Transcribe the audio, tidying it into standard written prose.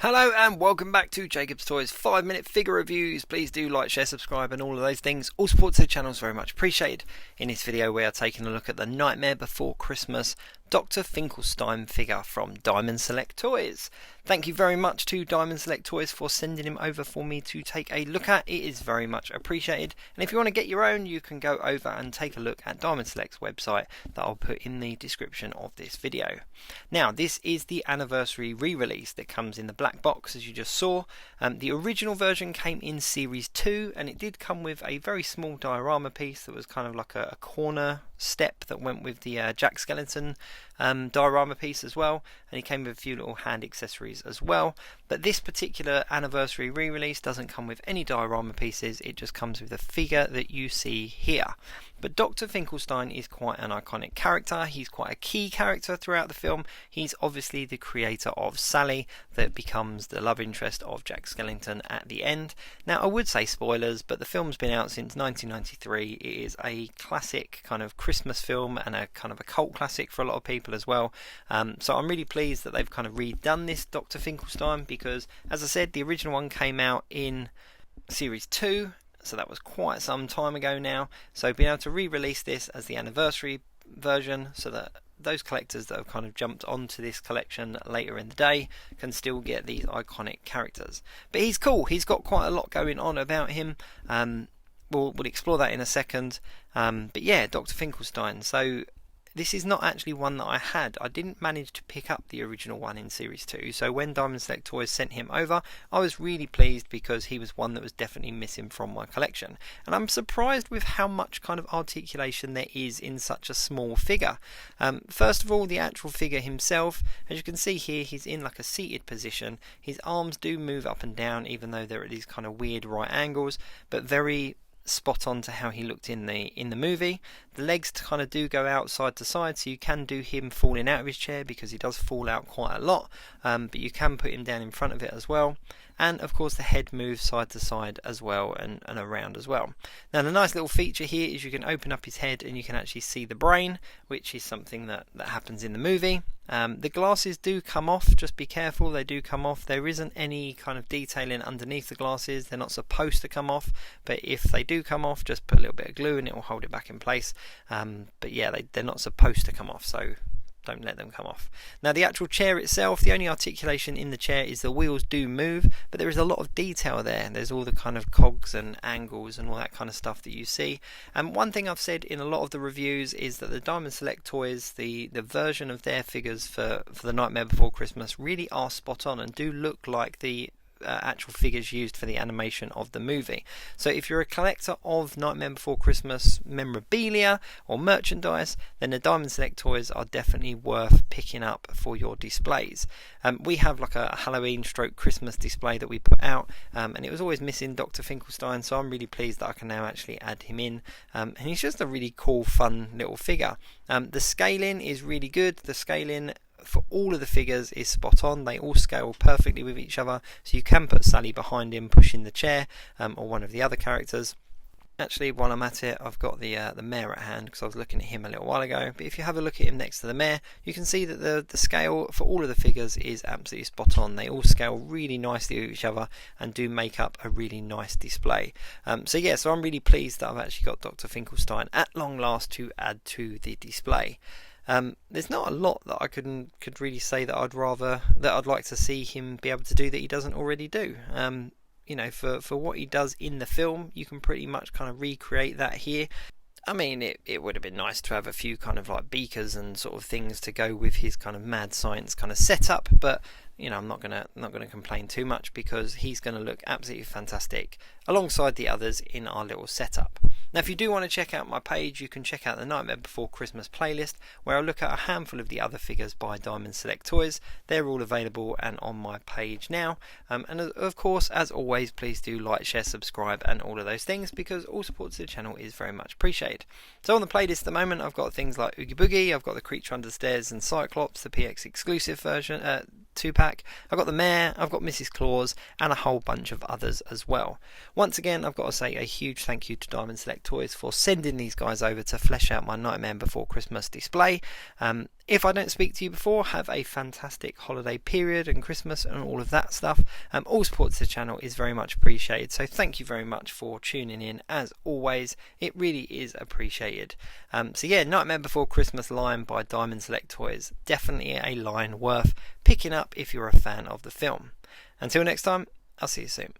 Hello and welcome back to Jacob's Toys 5-minute figure reviews. Please do like, share, subscribe and all of those things. All support to the channel is very much appreciated. In this video we are taking a look at the Nightmare Before Christmas Dr Finkelstein figure from Diamond Select Toys. Thank you very much to Diamond Select Toys for sending him over for me to take a look at. It is very much appreciated. And if you want to get your own, you can go over and take a look at Diamond Select's website that I'll put in the description of this video. Now, this is the anniversary re-release that comes in the black box, as you just saw. The original version came in Series 2, and it did come with a very small diorama piece that was kind of like a corner step that went with the Jack Skellington diorama piece as well, and he came with a few little hand accessories as well. But this particular anniversary re-release doesn't come with any diorama pieces, it just comes with the figure that you see here. But Dr Finkelstein is quite an iconic character. He's quite a key character throughout the film. He's obviously the creator of Sally that becomes the love interest of Jack Skellington at the end. Now, I would say spoilers, but the film's been out since 1993. It is a classic kind of Christmas film and a kind of a cult classic for a lot of people as well. So I'm really pleased that they've kind of redone this Dr Finkelstein, because as I said, the original one came out in Series 2, so that was quite some time ago now. So being able to re-release this as the anniversary version, so that those collectors that have kind of jumped onto this collection later in the day can still get these iconic characters. But he's cool, he's got quite a lot going on about him. We'll explore that in a second. But yeah, Dr Finkelstein. So this is not actually one that I had. I didn't manage to pick up the original one in Series 2. So when Diamond Select Toys sent him over, I was really pleased, because he was one that was definitely missing from my collection. And I'm surprised with how much kind of articulation there is in such a small figure. First of all, the actual figure himself, as you can see here, he's in like a seated position. His arms do move up and down, even though they're at these kind of weird right angles, but very spot on to how he looked in the movie. The legs kind of do go out side to side, so you can do him falling out of his chair, because he does fall out quite a lot, but you can put him down in front of it as well. And of course the head moves side to side as well, and around as well. Now, the nice little feature here is you can open up his head and you can actually see the brain, which is something that happens in the movie. The glasses do come off, just be careful, they do come off. There isn't any kind of detailing underneath the glasses, they're not supposed to come off, but if they do come off, just put a little bit of glue and it will hold it back in place. But yeah, they're not supposed to come off, so don't let them come off. Now, the actual chair itself, the only articulation in the chair is the wheels do move, but there is a lot of detail there. There's all the kind of cogs and angles and all that kind of stuff that you see. And one thing I've said in a lot of the reviews is that the Diamond Select Toys, the version of their figures for the Nightmare Before Christmas, really are spot on and do look like the actual figures used for the animation of the movie. So if you're a collector of Nightmare Before Christmas memorabilia or merchandise, then the Diamond Select Toys are definitely worth picking up for your displays. We have like a Halloween stroke Christmas display that we put out, and it was always missing Dr Finkelstein, so I'm really pleased that I can now actually add him in, and he's just a really cool, fun little figure. The scaling is really good. The scaling for all of the figures is spot on. They all scale perfectly with each other, so you can put Sally behind him pushing the chair, or one of the other characters. Actually, while I'm at it, I've got the mayor at hand, because I was looking at him a little while ago. But if you have a look at him next to the mayor, you can see that the scale for all of the figures is absolutely spot on. They all scale really nicely with each other and do make up a really nice display. So I'm really pleased that I've actually got Dr Finkelstein at long last to add to the display. There's not a lot that I could really say that I'd like to see him be able to do that he doesn't already do. For what he does in the film, you can pretty much kind of recreate that here. I mean, it would have been nice to have a few kind of like beakers and sort of things to go with his kind of mad science kind of setup, but I'm not gonna complain too much, because he's gonna look absolutely fantastic alongside the others in our little setup. Now, if you do want to check out my page, you can check out the Nightmare Before Christmas playlist, where I look at a handful of the other figures by Diamond Select Toys. They're all available and on my page now. And of course, as always, please do like, share, subscribe and all of those things, because all support to the channel is very much appreciated. So on the playlist at the moment, I've got things like Oogie Boogie, I've got the Creature Under Stairs and Cyclops, the PX exclusive version, 2-pack. I've got the Mayor, I've got Mrs. Claus, and a whole bunch of others as well. Once again, I've got to say a huge thank you to Diamond Select Toys for sending these guys over to flesh out my Nightmare Before Christmas display. If I don't speak to you before, have a fantastic holiday period and Christmas and all of that stuff. All support to the channel is very much appreciated, so thank you very much for tuning in. As always, it really is appreciated. So yeah, Nightmare Before Christmas line by Diamond Select Toys, definitely a line worth picking up if you're a fan of the film. Until next time, I'll see you soon.